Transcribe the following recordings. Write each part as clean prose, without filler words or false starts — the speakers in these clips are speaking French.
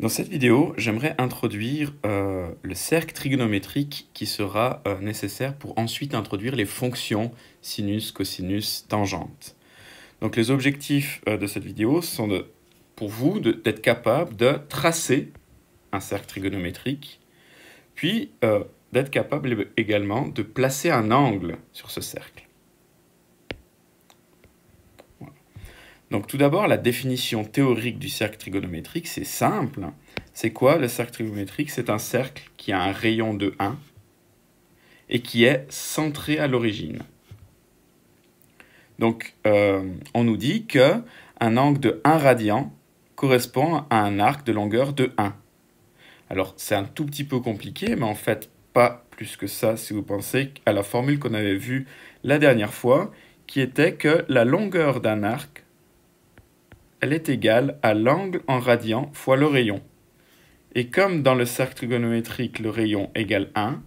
Dans cette vidéo, j'aimerais introduire le cercle trigonométrique qui sera nécessaire pour ensuite introduire les fonctions sinus, cosinus, tangente. Donc les objectifs de cette vidéo sont pour vous d'être capable de tracer un cercle trigonométrique, puis d'être capable également de placer un angle sur ce cercle. Donc tout d'abord, la définition théorique du cercle trigonométrique, c'est simple. C'est quoi le cercle trigonométrique? C'est un cercle qui a un rayon de 1 et qui est centré à l'origine. Donc on nous dit qu'un angle de 1 radian correspond à un arc de longueur de 1. Alors c'est un tout petit peu compliqué, mais en fait pas plus que ça si vous pensez à la formule qu'on avait vue la dernière fois, qui était que la longueur d'un arc elle est égale à l'angle en radian fois le rayon. Et comme dans le cercle trigonométrique, le rayon égale 1,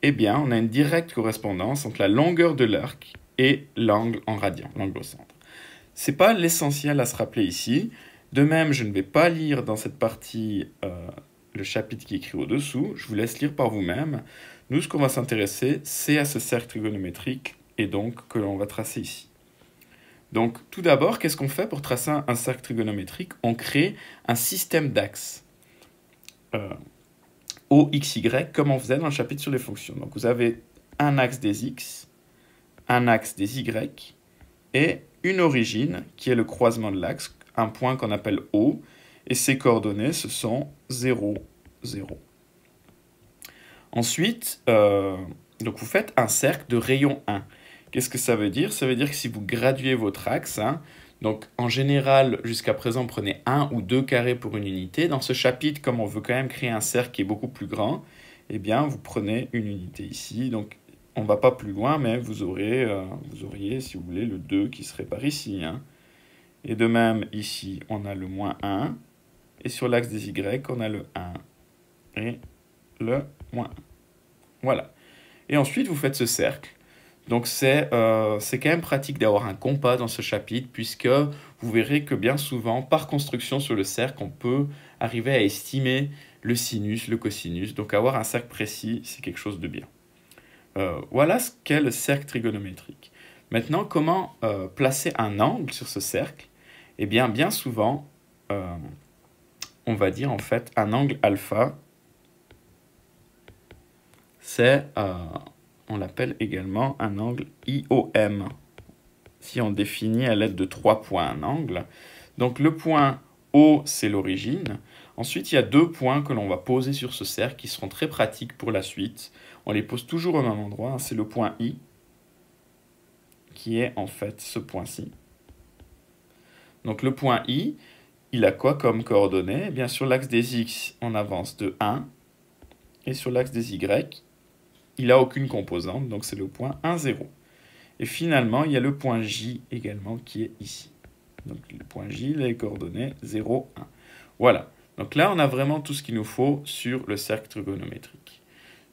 eh bien, on a une directe correspondance entre la longueur de l'arc et l'angle en radian, l'angle au centre. Ce n'est pas l'essentiel à se rappeler ici. De même, je ne vais pas lire dans cette partie le chapitre qui est écrit au-dessous. Je vous laisse lire par vous-même. Nous, ce qu'on va s'intéresser, c'est à ce cercle trigonométrique et donc que l'on va tracer ici. Donc, tout d'abord, qu'est-ce qu'on fait pour tracer un cercle trigonométrique? On crée un système d'axes OXY, comme on faisait dans le chapitre sur les fonctions. Donc, vous avez un axe des X, un axe des Y, et une origine, qui est le croisement de l'axe, un point qu'on appelle O, et ses coordonnées, ce sont 0, 0. Ensuite, donc vous faites un cercle de rayon 1. Qu'est-ce que ça veut dire? Ça veut dire que si vous graduez votre axe, donc en général, jusqu'à présent, prenez 1 ou 2 carrés pour une unité. Dans ce chapitre, comme on veut quand même créer un cercle qui est beaucoup plus grand, eh bien, vous prenez une unité ici. Donc, on ne va pas plus loin, mais vous auriez, si vous voulez, le 2 qui serait par ici. Et de même, ici, on a le moins 1. Et sur l'axe des Y, on a le 1 et le moins 1. Voilà. Et ensuite, vous faites ce cercle. Donc c'est quand même pratique d'avoir un compas dans ce chapitre, puisque vous verrez que bien souvent, par construction sur le cercle, on peut arriver à estimer le sinus, le cosinus. Donc avoir un cercle précis, c'est quelque chose de bien. Voilà ce qu'est le cercle trigonométrique. Maintenant, comment placer un angle sur ce cercle? Eh bien, bien souvent, on va dire en fait un angle alpha, c'est... on l'appelle également un angle IOM, si on définit à l'aide de 3 points un angle. Donc le point O, c'est l'origine. Ensuite, il y a 2 points que l'on va poser sur ce cercle qui seront très pratiques pour la suite. On les pose toujours au même endroit. C'est le point I, qui est en fait ce point-ci. Donc le point I, il a quoi comme coordonnées? Eh bien, sur l'axe des X, on avance de 1. Et sur l'axe des Y, il n'a aucune composante, donc c'est le point 1, 0. Et finalement, il y a le point J également qui est ici. Donc le point J, il a les coordonnées 0, 1. Voilà. Donc là, on a vraiment tout ce qu'il nous faut sur le cercle trigonométrique.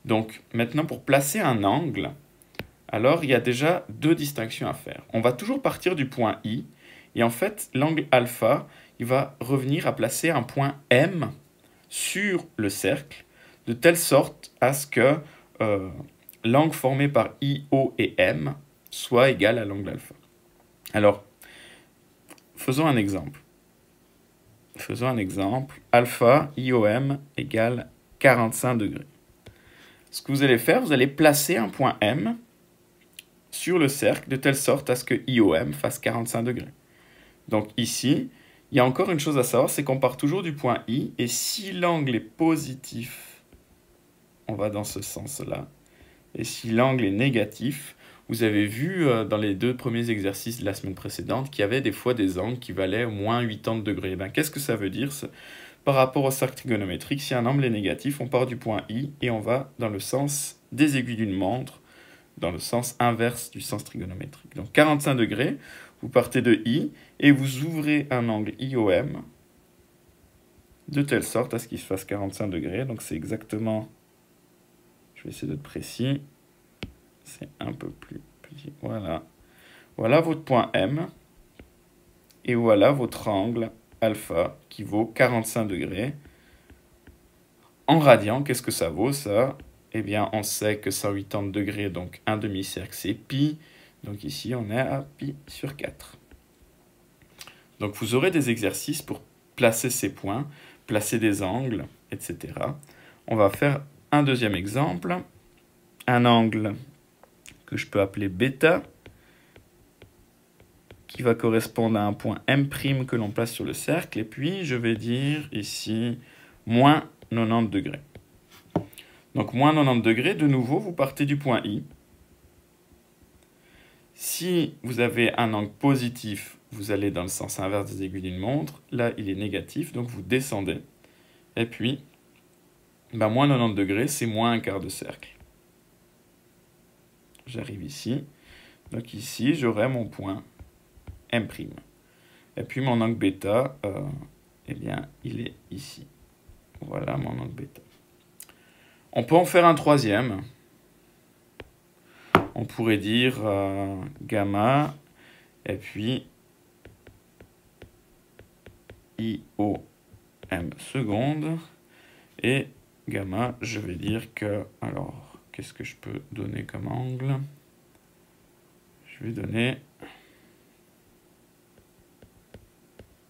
Donc maintenant, pour placer un angle, alors il y a déjà 2 distinctions à faire. On va toujours partir du point I. Et en fait, l'angle alpha, il va revenir à placer un point M sur le cercle, de telle sorte à ce que l'angle formé par IO et M soit égal à l'angle alpha. Alors, faisons un exemple. Alpha IOM égale 45 degrés. Ce que vous allez faire, vous allez placer un point M sur le cercle de telle sorte à ce que IOM fasse 45 degrés. Donc ici, il y a encore une chose à savoir, c'est qu'on part toujours du point I, et si l'angle est positif, on va dans ce sens-là. Et si l'angle est négatif, vous avez vu dans les 2 premiers exercices de la semaine précédente qu'il y avait des fois des angles qui valaient moins 80 degrés. Ben, qu'est-ce que ça veut dire? Par rapport au cercle trigonométrique, si un angle est négatif, on part du point I et on va dans le sens des aiguilles d'une montre, dans le sens inverse du sens trigonométrique. Donc 45 degrés, vous partez de I et vous ouvrez un angle IOM de telle sorte à ce qu'il se fasse 45 degrés. Donc c'est exactement... Je vais essayer d'être précis. C'est un peu plus petit. Voilà. Voilà votre point M. Et voilà votre angle alpha qui vaut 45 degrés. En radians, qu'est-ce que ça vaut, ça? Eh bien, on sait que 180 degrés, donc un demi-cercle, c'est pi. Donc ici, on est à pi sur 4. Donc vous aurez des exercices pour placer ces points, placer des angles, etc. On va faire un deuxième exemple. Un angle que je peux appeler bêta, qui va correspondre à un point M' que l'on place sur le cercle. Et puis, je vais dire ici moins 90 degrés. Donc, moins 90 degrés, de nouveau, vous partez du point I. Si vous avez un angle positif, vous allez dans le sens inverse des aiguilles d'une montre. Là, il est négatif, donc vous descendez. Et puis, moins 90 degrés, c'est moins un quart de cercle. J'arrive ici. Donc ici, j'aurai mon point M'. Et puis mon angle bêta, eh bien, il est ici. Voilà mon angle bêta. On peut en faire un troisième. On pourrait dire gamma, et puis IOM seconde. Et gamma, je vais dire que... Alors, qu'est-ce que je peux donner comme angle? Je vais donner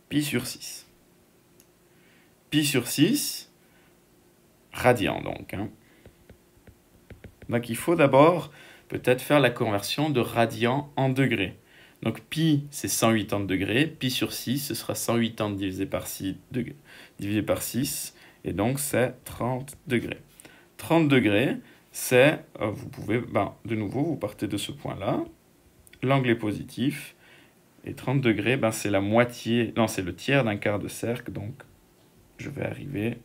pi sur 6. Pi sur 6, radian donc. Donc il faut d'abord peut-être faire la conversion de radian en degrés. Donc pi, c'est 180 degrés. Pi sur 6, ce sera 180 divisé par 6, et donc c'est 30 degrés. 30 degrés, c'est, vous pouvez, de nouveau, vous partez de ce point-là. L'angle est positif. Et 30 degrés, c'est la moitié, non, c'est le tiers d'un quart de cercle. Donc, je vais arriver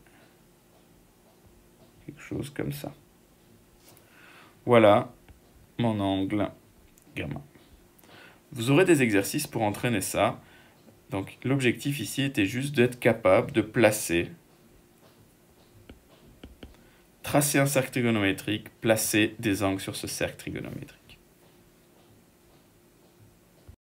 à quelque chose comme ça. Voilà mon angle gamma. Vous aurez des exercices pour entraîner ça. Donc, l'objectif ici était juste d'être capable de placer, tracer un cercle trigonométrique, placer des angles sur ce cercle trigonométrique.